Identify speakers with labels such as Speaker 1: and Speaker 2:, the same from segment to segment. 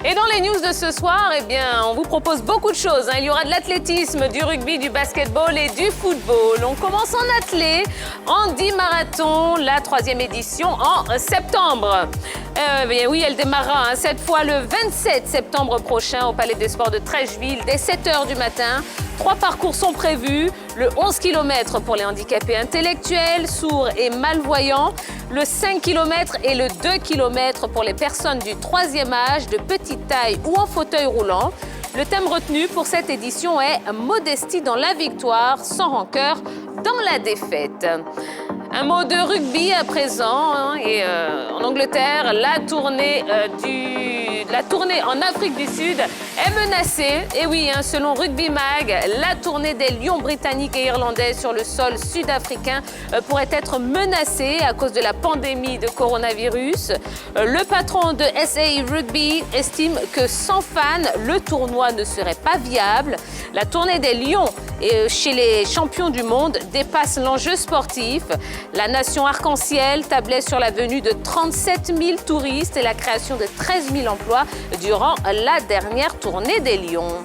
Speaker 1: Et dans les news de ce soir, eh bien, on vous propose beaucoup de choses. Il y aura de l'athlétisme, du rugby, du basketball et du football. On commence en athlé, Andy Marathon, la 3e édition en septembre. Bien oui, elle démarrera cette fois le 27 septembre prochain au Palais des Sports de Trècheville dès 7 h du matin. 3 parcours sont prévus, le 11 km pour les handicapés intellectuels, sourds et malvoyants, le 5 km et le 2 km pour les personnes du 3e âge, de petite taille ou en fauteuil roulant. Le thème retenu pour cette édition est « Modestie dans la victoire, sans rancœur dans la défaite ». Un mot de rugby à présent, et en Angleterre, la tournée en Afrique du Sud est menacée. Et oui, selon Rugby Mag, la tournée des Lions britanniques et irlandais sur le sol sud-africain pourrait être menacée à cause de la pandémie de coronavirus. Le patron de SA Rugby estime que sans fans, le tournoi ne serait pas viable. La tournée des Lions chez les champions du monde dépasse l'enjeu sportif. La nation arc-en-ciel tablait sur la venue de 37 000 touristes et la création de 13 000 emplois durant la dernière tournée des Lions.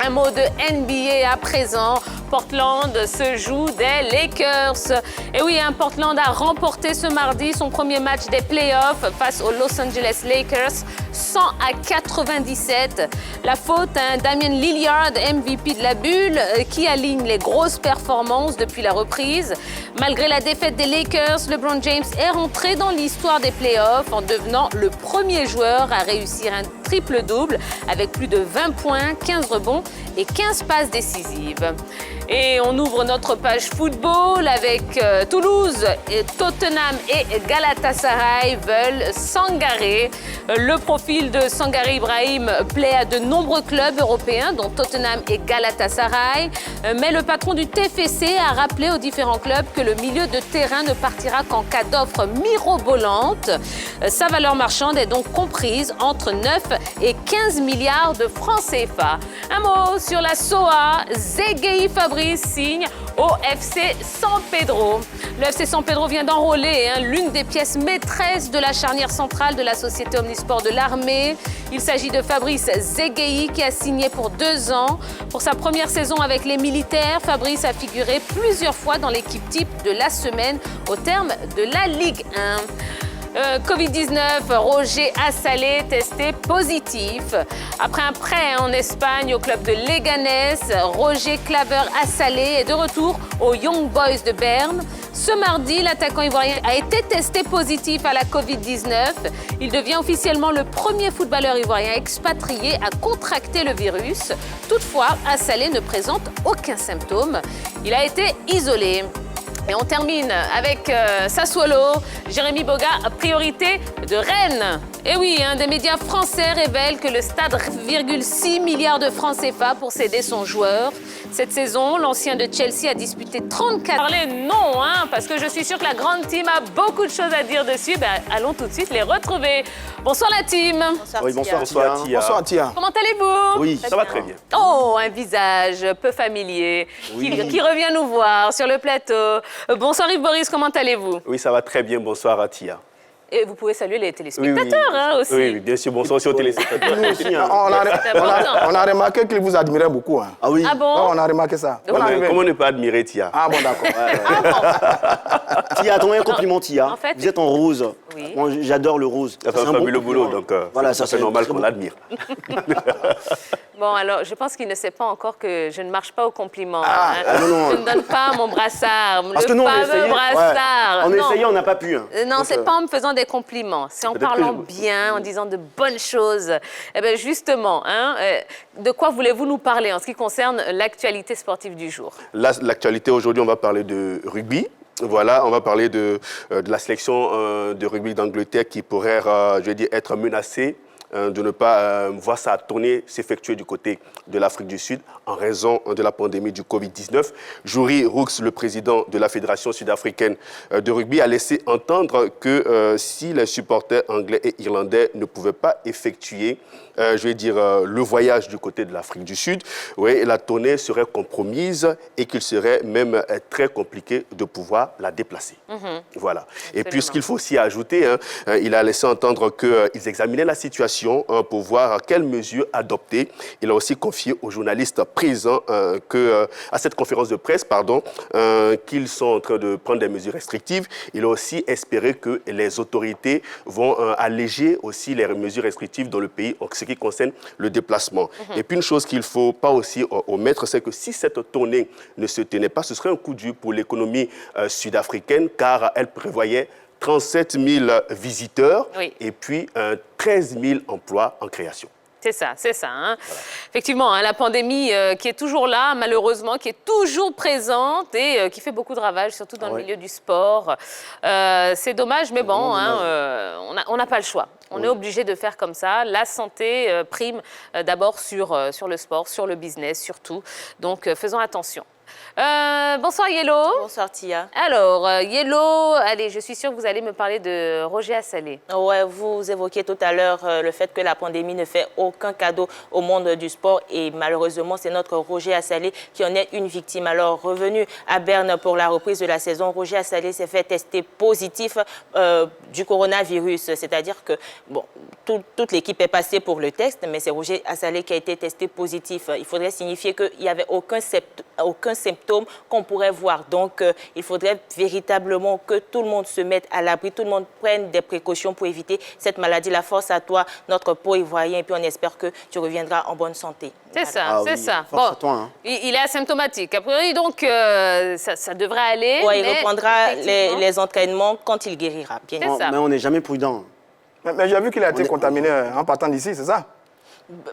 Speaker 1: Un mot de NBA à présent. Portland se joue des Lakers. Et oui, Portland a remporté ce mardi son premier match des playoffs face aux Los Angeles Lakers, 100-97. La faute à Damian Lillard, MVP de la bulle, qui aligne les grosses performances depuis la reprise. Malgré la défaite des Lakers, LeBron James est rentré dans l'histoire des playoffs en devenant le premier joueur à réussir un triple-double avec plus de 20 points, 15 rebonds et 15 passes décisives. Et on ouvre notre page football avec Toulouse, et Tottenham et Galatasaray veulent Sangaré. Le profil de Sangaré Ibrahim plaît à de nombreux clubs européens, dont Tottenham et Galatasaray. Mais le patron du TFC a rappelé aux différents clubs que le milieu de terrain ne partira qu'en cas d'offre mirobolante. Sa valeur marchande est donc comprise entre 9 et 15 milliards de francs CFA. Un mot sur la SOA. Zegueï Fabrice signe au FC San Pedro. Le FC San Pedro vient d'enrôler l'une des pièces maîtresses de la charnière centrale de la société Omnisport de l'armée. Il s'agit de Fabrice Zegueï qui a signé pour 2 ans. Pour sa première saison avec les militaires, Fabrice a figuré plusieurs fois dans l'équipe type de la semaine au terme de la Ligue 1. Covid-19, Roger Assalé testé positif. Après un prêt en Espagne au club de Leganés, Roger Claver Assalé est de retour aux Young Boys de Berne. Ce mardi, l'attaquant ivoirien a été testé positif à la Covid-19. Il devient officiellement le premier footballeur ivoirien expatrié à contracter le virus. Toutefois, Assalé ne présente aucun symptôme. Il a été isolé. Et on termine avec Sassuolo. Jérémy Boga, priorité de Rennes. Et oui, des médias français révèlent que le stade 1,6 milliard de francs CFA pour céder son joueur. Cette saison, l'ancien de Chelsea a disputé 34... Parlez non, parce que je suis sûre que la grande team a beaucoup de choses à dire dessus. Allons tout de suite les retrouver. Bonsoir la team.
Speaker 2: Bonsoir, oui, bonsoir
Speaker 3: Tia.
Speaker 2: Bonsoir Tia.
Speaker 1: Comment allez-vous?
Speaker 3: Oui, ça va très bien.
Speaker 1: Oh, un visage peu familier qui revient nous voir sur le plateau. Bonsoir Yves Boris, comment allez-vous?
Speaker 3: Oui, ça va très bien. Bonsoir Tia.
Speaker 1: Et vous pouvez saluer les téléspectateurs aussi.
Speaker 3: Oui, bien sûr. Bonsoir aussi aux téléspectateurs.
Speaker 2: Nous aussi, on a remarqué qu'il vous admirait beaucoup.
Speaker 3: Ah oui.
Speaker 1: Ah bon?
Speaker 2: On a remarqué ça.
Speaker 3: Comment ne pas admirer Tia?
Speaker 2: Ah bon, d'accord.
Speaker 4: Tia, attendez un compliment, Tia.
Speaker 1: En fait,
Speaker 4: vous êtes en rose.
Speaker 1: Oui.
Speaker 4: Moi, j'adore le rose.
Speaker 3: Ça fait un fabuleux boulot, donc
Speaker 4: voilà,
Speaker 3: ça c'est normal qu'on l'admire.
Speaker 1: Bon, alors, je pense qu'il ne sait pas encore que je ne marche pas au compliment.
Speaker 4: non.
Speaker 1: Je ne donne pas mon brassard,
Speaker 4: Parce que
Speaker 1: le
Speaker 4: nous, on
Speaker 1: fameux
Speaker 4: essayait.
Speaker 1: brassard.
Speaker 4: En
Speaker 1: Non.
Speaker 4: essayant, on n'a pas pu.
Speaker 1: Non,
Speaker 4: Donc,
Speaker 1: c'est pas en me faisant des compliments, c'est en
Speaker 3: Peut-être
Speaker 1: parlant
Speaker 3: que
Speaker 1: bien, en disant de bonnes choses. Eh bien, justement, de quoi voulez-vous nous parler en ce qui concerne l'actualité sportive du jour?
Speaker 3: L'actualité aujourd'hui, on va parler de rugby. Voilà, on va parler de la sélection de rugby d'Angleterre qui pourrait, être menacée de ne pas voir sa tournée s'effectuer du côté de l'Afrique du Sud en raison de la pandémie du Covid-19. Jouri Rooks, le président de la Fédération sud-africaine de rugby, a laissé entendre que si les supporters anglais et irlandais ne pouvaient pas effectuer le voyage du côté de l'Afrique du Sud, la tournée serait compromise et qu'il serait même très compliqué de pouvoir la déplacer. Voilà. Et puis, ce qu'il faut aussi ajouter, il a laissé entendre qu'ils examinaient la situation consultation pour voir quelles mesures adopter. Il a aussi confié aux journalistes présents à cette conférence de presse qu'ils sont en train de prendre des mesures restrictives. Il a aussi espéré que les autorités vont alléger aussi les mesures restrictives dans le pays en ce qui concerne le déplacement. Et puis une chose qu'il ne faut pas aussi omettre, c'est que si cette tournée ne se tenait pas, ce serait un coup dur pour l'économie sud-africaine car elle prévoyait 37 000 visiteurs et puis 13 000 emplois en création.
Speaker 1: C'est ça, c'est ça. Hein. Voilà. Effectivement, hein, la pandémie qui est toujours là, malheureusement, qui est toujours présente et qui fait beaucoup de ravages, surtout dans le milieu du sport. C'est dommage, mais bon, hein, on n'a pas le choix. On est obligé de faire comme ça. La santé prime d'abord sur le sport, sur le business surtout. Donc, faisons attention. Bonsoir Yellow.
Speaker 5: Bonsoir Tia.
Speaker 1: Alors Yellow, allez, je suis sûre que vous allez me parler de Roger Assalé.
Speaker 5: Ouais, vous évoquiez tout à l'heure le fait que la pandémie ne fait aucun cadeau au monde du sport et malheureusement c'est notre Roger Assalé qui en est une victime. Alors revenu à Berne pour la reprise de la saison, Roger Assalé s'est fait tester positif du coronavirus, c'est-à-dire que bon, toute l'équipe est passée pour le test, mais c'est Roger Assalé qui a été testé positif. Il faudrait signifier qu'il n'y avait aucun symptôme qu'on pourrait voir. Donc, il faudrait véritablement que tout le monde se mette à l'abri, tout le monde prenne des précautions pour éviter cette maladie. La force à toi, notre peau ivoirien, et puis on espère que tu reviendras en bonne santé.
Speaker 1: C'est ça, c'est ça.
Speaker 4: Force à toi, hein.
Speaker 1: Il est asymptomatique. A priori, donc, ça devrait aller.
Speaker 5: Ouais, il reprendra les entraînements quand il guérira. Bien.
Speaker 4: Mais on n'est jamais prudent.
Speaker 2: Mais j'ai vu qu'il a été contaminé en partant d'ici, c'est ça?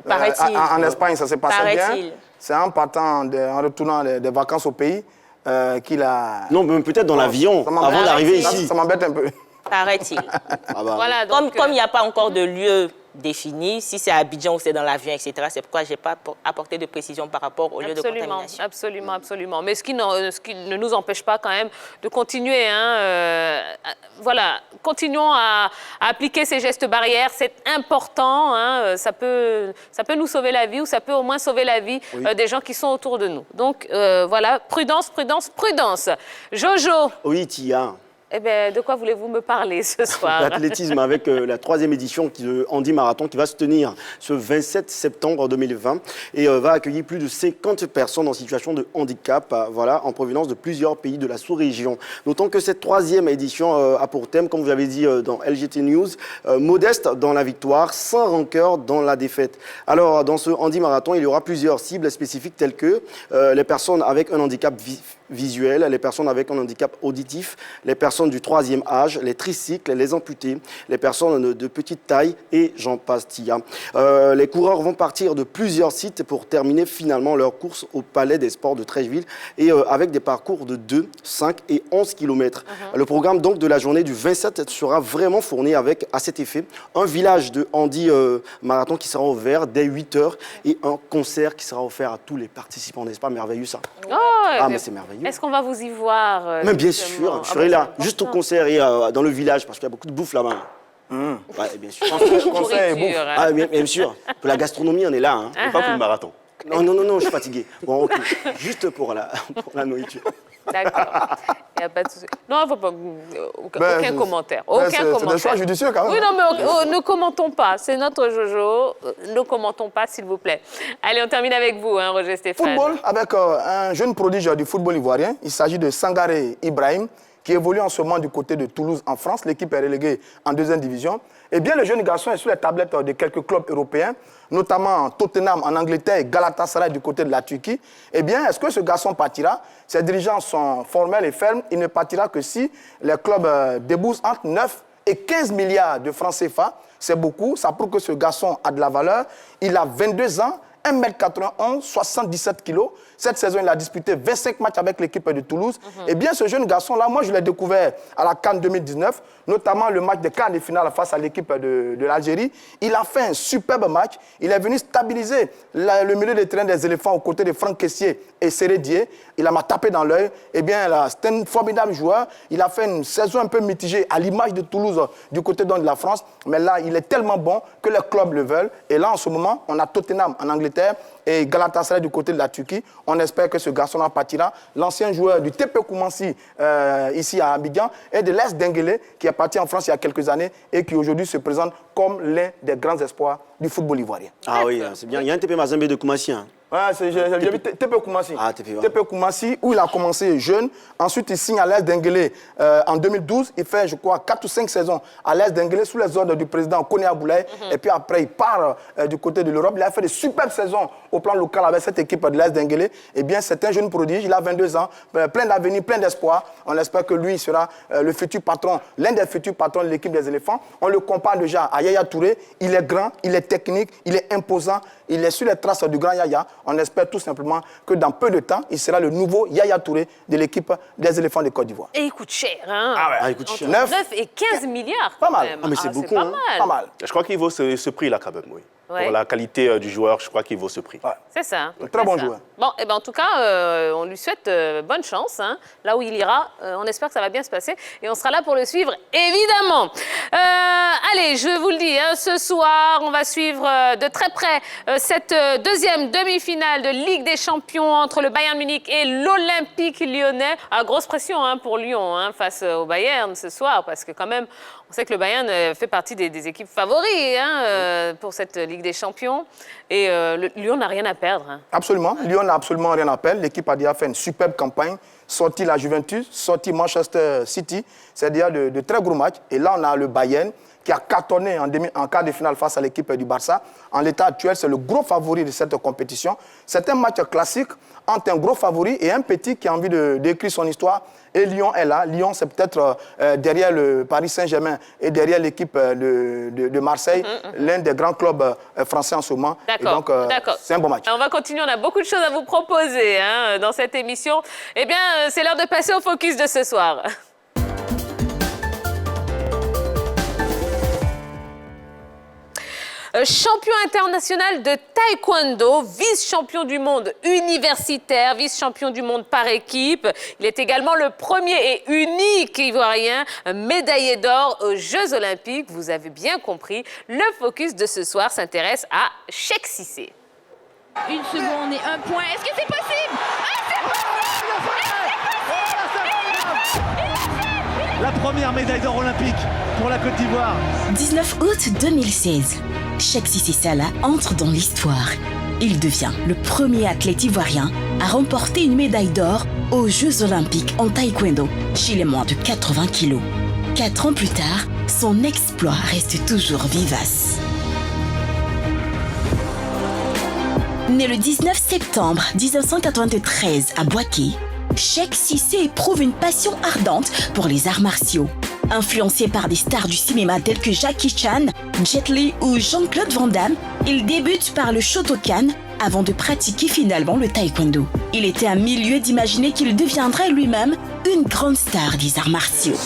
Speaker 5: Paraît-il.
Speaker 2: En Espagne, ça s'est passé bien.
Speaker 5: Paraît-il.
Speaker 2: C'est en retournant des vacances au pays qu'il a...
Speaker 4: Non, mais peut-être dans l'avion, avant d'arriver ici.
Speaker 2: Ça m'embête un peu.
Speaker 5: Paraît-il.
Speaker 1: Voilà, donc,
Speaker 5: Comme il n'y a pas encore de lieu défini, si c'est à Abidjan ou c'est dans l'avion, etc. C'est pourquoi je n'ai pas apporté de précision par rapport au lieu de contamination.
Speaker 1: Absolument, absolument. Mais ce qui ne nous empêche pas quand même de continuer. Hein, voilà, continuons à appliquer ces gestes barrières. C'est important. Hein, ça peut nous sauver la vie ou ça peut au moins sauver la vie des gens qui sont autour de nous. Donc voilà, prudence, prudence, prudence. Jojo.
Speaker 4: Oui, Tia.
Speaker 1: Eh bien, de quoi voulez-vous me parler ce soir?
Speaker 4: L'athlétisme avec la 3e édition de Handi Marathon qui va se tenir ce 27 septembre 2020 et va accueillir plus de 50 personnes en situation de handicap voilà, en provenance de plusieurs pays de la sous-région. Notons que cette 3e édition a pour thème, comme vous avez dit dans LGT News, modeste dans la victoire, sans rancœur dans la défaite. Alors, dans ce Handi Marathon, il y aura plusieurs cibles spécifiques telles que les personnes avec un handicap visuel, les personnes avec un handicap auditif, les personnes du 3e âge, les tricycles, les amputés, les personnes de petite taille et j'en passe, Tia. Les coureurs vont partir de plusieurs sites pour terminer finalement leur course au Palais des Sports de Trècheville et avec des parcours de 2, 5 et 11 km. Le programme donc de la journée du 27 sera vraiment fourni avec, à cet effet, un village de Handi Marathon qui sera ouvert dès 8h et un concert qui sera offert à tous les participants. N'est-ce pas merveilleux ça? Mais c'est merveilleux.
Speaker 1: Est-ce qu'on va vous y voir
Speaker 4: Mais bien sûr, je serai là, juste au concert et dans le village, parce qu'il y a beaucoup de bouffe là-bas. Ouais, bien sûr.
Speaker 2: Concert et bouffe.
Speaker 4: Ah, bien sûr. Pour la gastronomie, on est là. Hein.
Speaker 3: Pas pour le marathon.
Speaker 4: Non, je suis fatigué. Bon, ok. Juste pour la nourriture.
Speaker 1: D'accord. Il n'y a pas de souci. Non, il ne faut pas. Aucun commentaire.
Speaker 2: C'est des choix judicieux quand même.
Speaker 1: Oui, non, mais ne commentons pas. C'est notre Jojo. Ne commentons pas, s'il vous plaît. Allez, on termine avec vous, hein, Roger Stéphane.
Speaker 2: Football avec un jeune prodige du football ivoirien. Il s'agit de Sangaré Ibrahim, qui évolue en ce moment du côté de Toulouse en France. L'équipe est reléguée en 2e division. Eh bien, le jeune garçon est sur les tablettes de quelques clubs européens, notamment Tottenham en Angleterre et Galatasaray du côté de la Turquie. Eh bien, est-ce que ce garçon partira? Ses dirigeants sont formels et fermes. Il ne partira que si les clubs déboursent entre 9 et 15 milliards de francs CFA. C'est beaucoup. Ça prouve que ce garçon a de la valeur. Il a 22 ans. 1m91, 77 kg. Cette saison, il a disputé 25 matchs avec l'équipe de Toulouse. Et bien, ce jeune garçon-là, moi, je l'ai découvert à la CAN 2019, notamment le match de quart de finale face à l'équipe de l'Algérie. Il a fait un superbe match. Il est venu stabiliser le milieu de terrain des éléphants aux côtés de Franck Kessié et Sérédier. Il m'a tapé dans l'œil. Eh bien, c'était un formidable joueur. Il a fait une saison un peu mitigée à l'image de Toulouse du côté de la France. Mais là, il est tellement bon que les clubs le veulent. Et là, en ce moment, on a Tottenham en Angleterre et Galatasaray du côté de la Turquie. On espère que ce garçon en partira. L'ancien joueur du TP Koumassi, ici à Abidjan, et de l'Est Denguélé, qui est parti en France il y a quelques années et qui aujourd'hui se présente comme l'un des grands espoirs du football ivoirien.
Speaker 4: Ah oui, c'est bien. Il y a un TP Mazembe de Koumassi. Hein.
Speaker 2: Ouais, j'ai vu TP Koumassi.
Speaker 4: Ah, TP, ouais.
Speaker 2: TP Koumassi, où il a commencé jeune. Ensuite, il signe à l'Est Denguélé en 2012. Il fait, je crois, 4 ou 5 saisons à l'Est Denguélé sous les ordres du président Koné Aboulaye. Et puis après, il part du côté de l'Europe. Il a fait de superbes saisons au plan local avec cette équipe de l'Est Denguélé. Eh bien, c'est un jeune prodige. Il a 22 ans, plein d'avenir, plein d'espoir. On espère que lui sera le futur patron, l'un des futurs patrons de l'équipe des éléphants. On le compare déjà à Yaya Touré. Il est grand, il est technique, il est imposant. Il est sur les traces du grand Yaya. On espère tout simplement que dans peu de temps, il sera le nouveau Yaya Touré de l'équipe des éléphants de Côte d'Ivoire.
Speaker 1: Et il coûte cher, hein?
Speaker 2: Ah ouais,
Speaker 4: Ah, il coûte cher.
Speaker 1: 9 et 15 milliards.
Speaker 2: Pas mal.
Speaker 1: Quand même.
Speaker 4: Ah, mais c'est beaucoup,
Speaker 1: pas
Speaker 4: hein.
Speaker 1: mal.
Speaker 2: Pas mal.
Speaker 3: Je crois qu'il vaut ce prix-là quand même, oui.
Speaker 1: Ouais.
Speaker 3: Pour la qualité du joueur, je crois qu'il vaut ce prix.
Speaker 2: Ouais.
Speaker 1: C'est ça.
Speaker 2: Un très bon
Speaker 1: C'est ça.
Speaker 2: joueur.
Speaker 1: Bon, et ben en tout cas, on lui souhaite bonne chance. Hein. Là où il ira, on espère que ça va bien se passer. Et on sera là pour le suivre, évidemment. Allez, je vous le dis, hein, ce soir, on va suivre de très près cette deuxième demi-finale de Ligue des Champions entre le Bayern Munich et l'Olympique lyonnais. Ah, grosse pression hein, pour Lyon hein, face au Bayern ce soir, parce que quand même, on sait que le Bayern fait partie des équipes favoris hein, pour cette Ligue des Champions. Et Lyon n'a rien à perdre. Hein.
Speaker 2: Absolument. Lyon n'a absolument rien à perdre. L'équipe a déjà fait une superbe campagne. Sorti la Juventus, sorti Manchester City. C'est déjà de très gros matchs. Et là, on a le Bayern qui a cartonné en quart de finale face à l'équipe du Barça. En l'état actuel, c'est le gros favori de cette compétition. C'est un match classique entre un gros favori et un petit qui a envie d'écrire son histoire. Et Lyon est là. Lyon, c'est peut-être derrière le Paris Saint-Germain et derrière l'équipe de Marseille, l'un des grands clubs français en ce moment.
Speaker 1: D'accord.
Speaker 2: C'est un bon match.
Speaker 1: On va continuer. On a beaucoup de choses à vous proposer hein, dans cette émission. Eh bien, c'est l'heure de passer au focus de ce soir. Champion international de taekwondo, vice-champion du monde universitaire, vice-champion du monde par équipe. Il est également le premier et unique Ivoirien médaillé d'or aux Jeux Olympiques. Vous avez bien compris, le focus de ce soir s'intéresse à Cheikh Cissé.
Speaker 6: 1 seconde et 1 point. Est-ce que c'est possible?
Speaker 7: La première médaille d'or olympique pour la Côte d'Ivoire.
Speaker 8: 19 août 2016. Cheikh Cissé Salah entre dans l'histoire. Il devient le premier athlète ivoirien à remporter une médaille d'or aux Jeux Olympiques en taekwondo chez les moins de 80 kilos. 4 ans plus tard, son exploit reste toujours vivace. Né le 19 septembre 1993 à Bouaké, Cheikh Cissé éprouve une passion ardente pour les arts martiaux. Influencé par des stars du cinéma tels que Jackie Chan, Jet Li ou Jean-Claude Van Damme, il débute par le Shotokan avant de pratiquer finalement le taekwondo. Il était à milieu d'imaginer qu'il deviendrait lui-même une grande star des arts martiaux.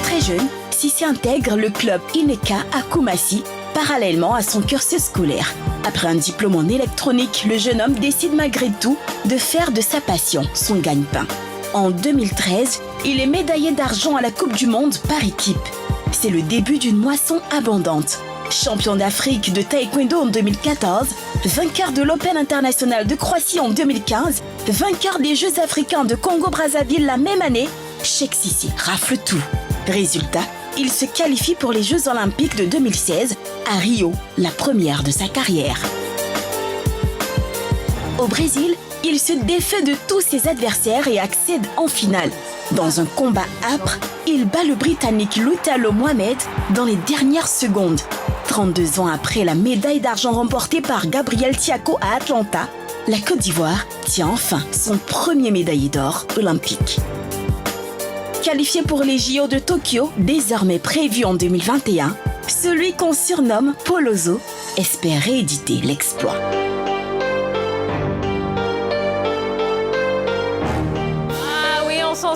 Speaker 8: Très jeune, Cissé intègre le club Ineka à Koumassi, parallèlement à son cursus scolaire. Après un diplôme en électronique, le jeune homme décide malgré tout de faire de sa passion son gagne-pain. En 2013, il est médaillé d'argent à la Coupe du Monde par équipe. C'est le début d'une moisson abondante. Champion d'Afrique de taekwondo en 2014, vainqueur de l'Open international de Croatie en 2015, vainqueur des Jeux africains de Congo-Brazzaville la même année, Cheikh Cissé rafle tout. Résultat, il se qualifie pour les Jeux olympiques de 2016 à Rio, la première de sa carrière. Au Brésil, il se défait de tous ses adversaires et accède en finale. Dans un combat âpre, il bat le Britannique Lutalo Mohamed dans les dernières secondes. 32 ans après la médaille d'argent remportée par Gabriel Tiako à Atlanta, la Côte d'Ivoire tient enfin son premier médaillé d'or olympique. Qualifié pour les JO de Tokyo, désormais prévus en 2021, celui qu'on surnomme Polozo espère rééditer l'exploit.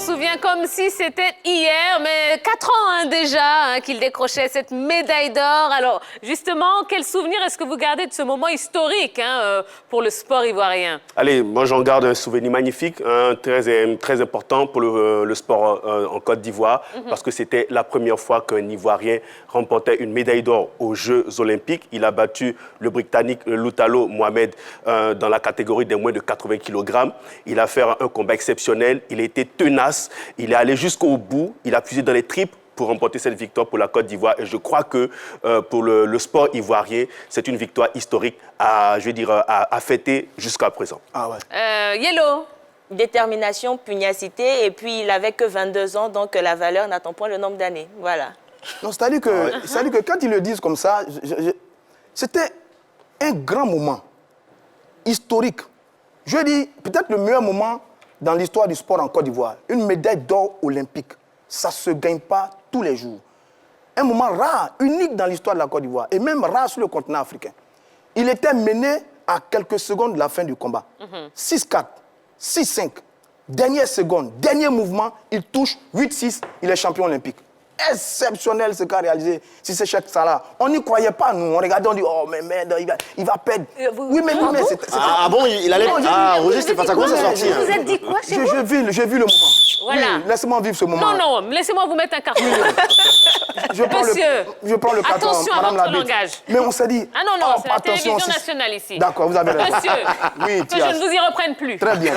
Speaker 1: souvient comme si c'était hier, mais 4 ans déjà qu'il décrochait cette médaille d'or. Alors, justement, quel souvenir est-ce que vous gardez de ce moment historique pour le sport ivoirien?
Speaker 3: Allez, moi j'en garde un souvenir magnifique, très important pour le sport en Côte d'Ivoire, parce que c'était la première fois qu'un Ivoirien remportait une médaille d'or aux Jeux Olympiques. Il a battu le Britannique Lutalo Mohamed dans la catégorie des moins de 80 kg. Il a fait un combat exceptionnel, il a été tenace, il est allé jusqu'au bout, il a puisé dans les tripes pour remporter cette victoire pour la Côte d'Ivoire. Et je crois que pour le sport ivoirien, c'est une victoire historique à fêter jusqu'à présent.
Speaker 2: Ah ouais.
Speaker 1: Yellow.
Speaker 5: Détermination, pugnacité, et puis il n'avait que 22 ans, donc la valeur n'attend point le nombre d'années. Voilà.
Speaker 2: Non, c'est-à-dire que quand ils le disent comme ça, c'était un grand moment historique. Je dis peut-être le meilleur moment dans l'histoire du sport en Côte d'Ivoire. Une médaille d'or olympique. Ça ne se gagne pas tous les jours. Un moment rare, unique dans l'histoire de la Côte d'Ivoire, et même rare sur le continent africain. Il était mené à quelques secondes de la fin du combat. 6-4, 6-5, dernière seconde, dernier mouvement, il touche 8-6, il est champion olympique. Exceptionnel ce qu'a réalisé Cissé Cheikh Salah. On n'y croyait pas, nous. On regardait, on dit, oh, mais merde, il va perdre. Oui, mais c'est...
Speaker 4: Ah bon, il allait... Ah, Roger, c'était pas ça, comment ça sortit?
Speaker 1: Vous vous êtes dit quoi chez vous?
Speaker 2: J'ai vu le moment.
Speaker 1: Voilà.
Speaker 2: Oui, laissez-moi vivre ce moment.
Speaker 1: Non, laissez-moi vous mettre un carton.
Speaker 2: Je prends le carton,
Speaker 1: attention à
Speaker 2: madame
Speaker 1: votre
Speaker 2: la bête.
Speaker 1: langage.
Speaker 2: Mais on s'est dit...
Speaker 1: Ah non, c'est la
Speaker 2: attention,
Speaker 1: télévision nationale ici.
Speaker 2: D'accord, vous avez raison.
Speaker 1: Monsieur,
Speaker 2: oui,
Speaker 1: que je ne vous y reprenne plus.
Speaker 2: Très bien.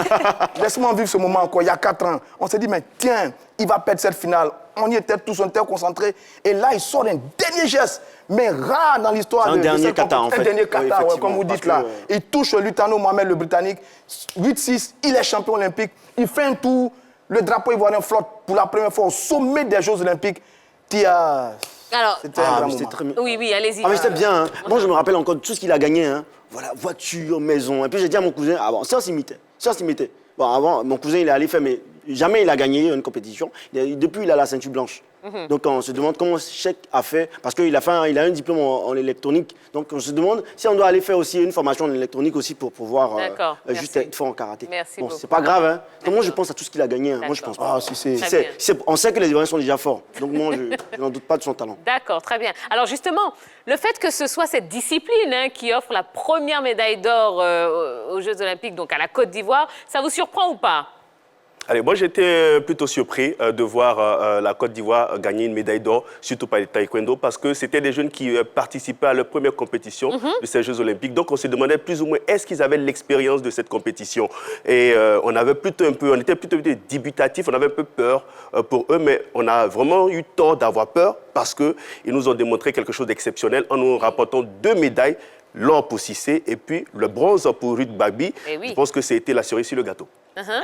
Speaker 2: Laisse-moi vivre ce moment encore, il y a 4 ans. On s'est dit, mais tiens, il va perdre cette finale. On y était tous, on était concentrés. Et là, il sort un dernier geste, mais rare dans l'histoire de
Speaker 4: dernier kata, en fait.
Speaker 2: Un dernier kata,
Speaker 4: Oui,
Speaker 2: comme vous dites là. Il touche Lutalo Mohamed, le Britannique. 8-6, il est champion olympique. Il fait un tour. Le drapeau ivoirien flotte pour la première fois au sommet des Jeux olympiques.
Speaker 1: Alors,
Speaker 2: c'était un grand moment.
Speaker 4: Très...
Speaker 1: Oui, allez-y.
Speaker 4: Ah mais c'était bien, hein. Moi je me rappelle encore de tout ce qu'il a gagné, hein. Voilà, voiture, maison. Et puis j'ai dit à mon cousin, ah bon, ça s'imitait. Bon, avant, mon cousin il est allé faire, mais jamais il a gagné une compétition. Depuis il a la ceinture blanche. Donc on se demande comment Cheikh a fait, parce qu'il a un diplôme en électronique. Donc on se demande si on doit aller faire aussi une formation en électronique aussi pour pouvoir juste être fort en karaté.
Speaker 1: Merci
Speaker 4: bon,
Speaker 1: beaucoup.
Speaker 4: c'est pas grave, hein. Moi je pense à tout ce qu'il a gagné, hein. Moi je pense pas. On sait que les Ivoiriens sont déjà forts. Donc moi je n'en doute pas de son talent.
Speaker 1: D'accord, très bien. Alors justement, le fait que ce soit cette discipline qui offre la première médaille d'or aux Jeux Olympiques, donc à la Côte d'Ivoire, ça vous surprend ou pas?
Speaker 3: Allez, moi j'étais plutôt surpris de voir la Côte d'Ivoire gagner une médaille d'or, surtout par les taekwondo, parce que c'était des jeunes qui participaient à leur première compétition de ces Jeux Olympiques. Donc on se demandait plus ou moins est-ce qu'ils avaient l'expérience de cette compétition. Et on était plutôt dubitatifs, on avait un peu peur pour eux, mais on a vraiment eu tort d'avoir peur parce qu'ils nous ont démontré quelque chose d'exceptionnel en nous rapportant 2 médailles. L'or pour Cissé et puis le bronze pour Ruth Babi.
Speaker 1: Oui.
Speaker 3: Je pense que c'était la cerise sur le gâteau.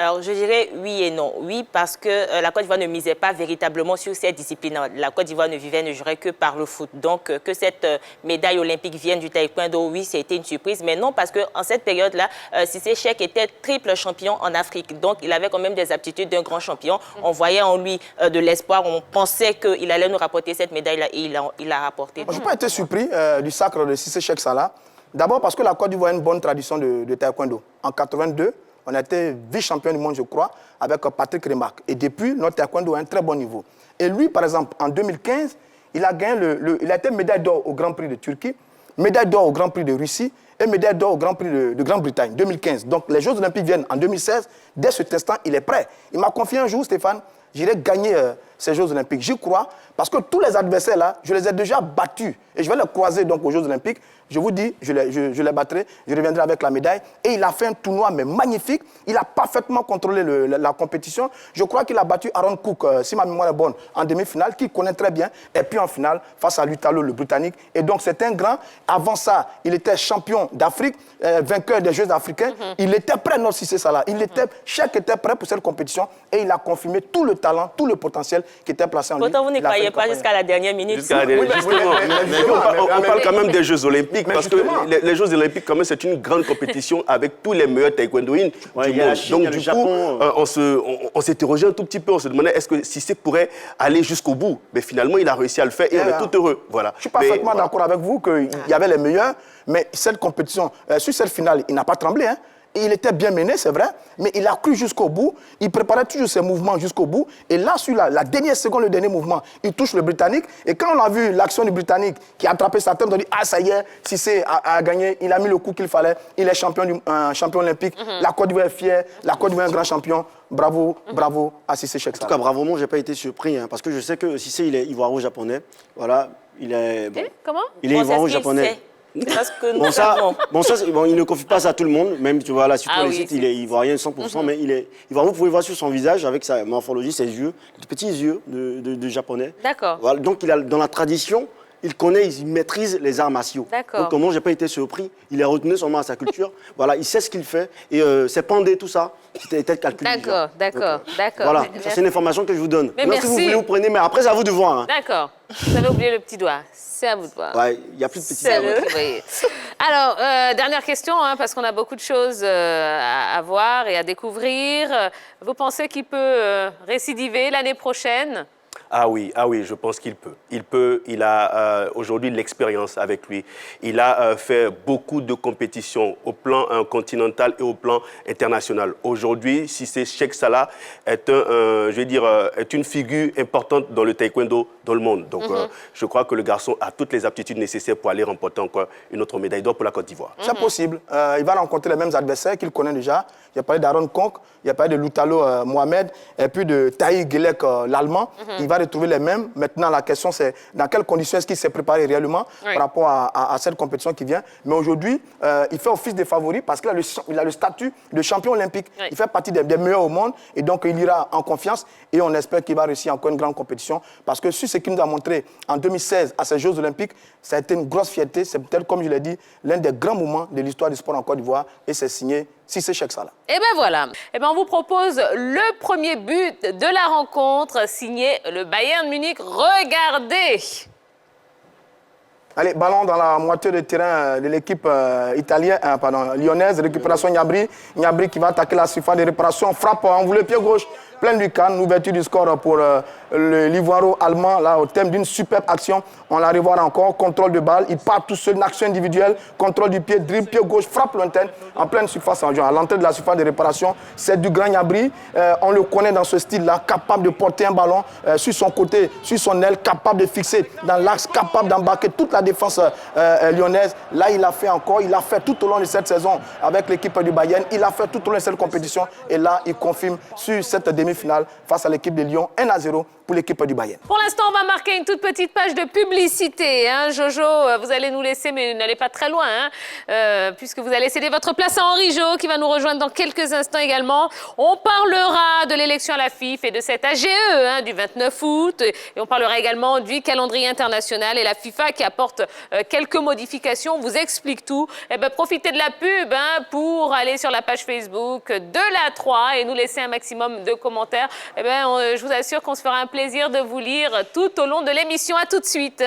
Speaker 5: Alors, je dirais oui et non. Oui, parce que la Côte d'Ivoire ne misait pas véritablement sur cette discipline. La Côte d'Ivoire ne jurait que par le foot. Donc, que cette médaille olympique vienne du taekwondo, oui, c'était une surprise. Mais non, parce qu'en cette période-là, Cissé Cheikh était triple champion en Afrique. Donc, il avait quand même des aptitudes d'un grand champion. On voyait en lui de l'espoir. On pensait qu'il allait nous rapporter cette médaille-là et il l'a rapporté.
Speaker 2: Je n'ai pas été surpris du sacre de Cissé Cheikh Salah. D'abord parce que la Côte d'Ivoire a une bonne tradition de taekwondo. En 82, on a été vice-champion du monde, je crois, avec Patrick Remarque. Et depuis, notre taekwondo a un très bon niveau. Et lui, par exemple, en 2015, il a été médaille d'or au Grand Prix de Turquie, médaille d'or au Grand Prix de Russie et médaille d'or au Grand Prix de Grande-Bretagne, 2015. Donc, les Jeux Olympiques viennent en 2016. Dès cet instant, il est prêt. Il m'a confié un jour, Stéphane, j'irai gagner ces Jeux Olympiques. J'y crois, parce que tous les adversaires là, je les ai déjà battus. Et je vais les croiser donc aux Jeux Olympiques. Je vous dis, je les battrai, je reviendrai avec la médaille. Et il a fait un tournoi mais magnifique. Il a parfaitement contrôlé la compétition. Je crois qu'il a battu Aaron Cook, si ma mémoire est bonne, en demi-finale, qu'il connaît très bien. Et puis en finale, face à Lutalo, le Britannique. Et donc c'est un grand. Avant ça, il était champion d'Afrique, vainqueur des Jeux africains. Il était prêt, notre Cissé Salah. Cheikh était prêt pour cette compétition. Et il a confirmé tout le talent, tout le potentiel qui était placé en lui.
Speaker 5: Pourtant, vous ne croyez pas jusqu'à la dernière minute.
Speaker 3: Jusqu'à la dernière minute. On parle quand même des Jeux Olympiques. Parce que les Jeux Olympiques, quand même, c'est une grande compétition avec tous les meilleurs taekwondoïnes du monde. Donc, du coup, on s'interrogeait un tout petit peu. On se demandait est-ce que Cissé pourrait aller jusqu'au bout. Mais finalement, il a réussi à le faire et on est tout heureux. Voilà.
Speaker 2: Je suis parfaitement d'accord avec vous qu'il y avait les meilleurs. Mais cette compétition, sur cette finale, il n'a pas tremblé. Hein. Et il était bien mené, c'est vrai, mais il a cru jusqu'au bout. Il préparait toujours ses mouvements jusqu'au bout. Et là, sur la dernière seconde, le dernier mouvement, il touche le Britannique. Et quand on a vu l'action du Britannique qui a attrapé sa tête, on a dit « Ah, ça y est, Cissé a gagné. Il a mis le coup qu'il fallait. Il est champion olympique. La Côte d'Ivoire est fière. La Côte d'Ivoire est un grand champion. Bravo, bravo à Cissé Cheikh Salah.
Speaker 4: En tout cas, bravo, moi, je n'ai pas été surpris, hein, parce que je sais que Cissé, il est ivoiro-japonais. Voilà, il est... Bon,
Speaker 1: Comment?
Speaker 4: il est ivoiro-japonais.
Speaker 5: C'est parce que nous
Speaker 4: Bon,
Speaker 5: savons.
Speaker 4: Il ne confie pas ça à tout le monde, même tu vois là sur tous les sites, il est ivoirien 100%, mais il est ivoirien. Vous pouvez voir sur son visage avec sa morphologie, ses yeux, des petits yeux de japonais.
Speaker 1: D'accord.
Speaker 4: Voilà, donc il a dans la tradition, il connaît, il maîtrise les arts martiaux.
Speaker 1: D'accord.
Speaker 4: Donc moi j'ai pas été surpris, il est retenu sûrement à sa culture. Voilà, il sait ce qu'il fait et c'est pendé tout ça, c'était calculé.
Speaker 1: D'accord, d'accord, d'accord.
Speaker 4: Voilà, ça, c'est une information que je vous donne.
Speaker 1: Mais
Speaker 4: Maintenant, si vous
Speaker 1: merci.
Speaker 4: voulez, vous prenez, mais après c'est à vous de voir. Hein.
Speaker 1: D'accord. Vous avez oublié le petit doigt. C'est à vous de voir.
Speaker 4: Ouais, il n'y a plus de petits
Speaker 1: C'est à
Speaker 4: doigts.
Speaker 1: vous de voyez. Alors, dernière question, hein, parce qu'on a beaucoup de choses à voir et à découvrir. Vous pensez qu'il peut récidiver l'année prochaine?
Speaker 3: Ah oui, je pense qu'il peut. Il a aujourd'hui l'expérience avec lui. Il a fait beaucoup de compétitions au plan continental et au plan international. Aujourd'hui, Cissé Cheikh Salah est est une figure importante dans le taekwondo dans le monde. Donc, je crois que le garçon a toutes les aptitudes nécessaires pour aller remporter encore une autre médaille d'or pour la Côte d'Ivoire.
Speaker 2: C'est possible. Il va rencontrer les mêmes adversaires qu'il connaît déjà. Il a parlé d'Aaron Konk, il a parlé de Lutalo Mohamed et puis de Tahir Guelek, l'Allemand. Il va retrouver les mêmes. Maintenant, la question, c'est dans quelles conditions est-ce qu'il s'est préparé réellement par rapport à cette compétition qui vient. Mais aujourd'hui, il fait office des favoris parce qu'il a le statut de champion olympique.
Speaker 1: Oui.
Speaker 2: Il fait partie des meilleurs au monde et donc il ira en confiance et on espère qu'il va réussir encore une grande compétition parce que sur ce qu'il nous a montré en 2016 à ces Jeux olympiques, ça a été une grosse fierté. C'est peut-être, comme je l'ai dit, l'un des grands moments de l'histoire du sport en Côte d'Ivoire et c'est signé Cissé Cheikh Salah.
Speaker 1: Eh bien voilà, on vous propose le premier but de la rencontre, signé le Bayern Munich. Regardez!
Speaker 2: Allez, ballon dans la moitié de terrain de l'équipe lyonnaise. Récupération Gnabry. Gnabry qui va attaquer la surface de réparation. Frappe en volet pied gauche. Plein du canne. Ouverture du score pour l'Ivoiro-Allemand. Là, au thème d'une superbe action. On la revoit encore. Contrôle de balle. Il part tout seul. Une action individuelle. Contrôle du pied. Dribble pied gauche. Frappe lointaine. En pleine surface en jeu. À l'entrée de la surface de réparation. C'est du grand Gnabry. On le connaît dans ce style-là. Capable de porter un ballon sur son côté, sur son aile. Capable de fixer dans l'axe. Capable d'embarquer toute la défense lyonnaise. Là, il a fait encore. Il a fait tout au long de cette saison avec l'équipe du Bayern. Il a fait tout au long de cette compétition. Et là, il confirme sur cette demi-finale face à l'équipe de Lyon. 1-0 pour l'équipe du Bayern.
Speaker 1: Pour l'instant, on va marquer une toute petite page de publicité. Hein. Jojo, vous allez nous laisser, mais n'allez pas très loin, hein, puisque vous allez céder votre place à Henri Jo, qui va nous rejoindre dans quelques instants également. On parlera de l'élection à la FIFA et de cette AGE du 29 août. Et on parlera également du calendrier international et la FIFA qui apporte quelques modifications. On vous explique tout. Eh ben, profitez de la pub pour aller sur la page Facebook de la 3 et nous laisser un maximum de commentaires. Eh ben, je vous assure qu'on se fera un plaisir de vous lire tout au long de l'émission. À tout de suite.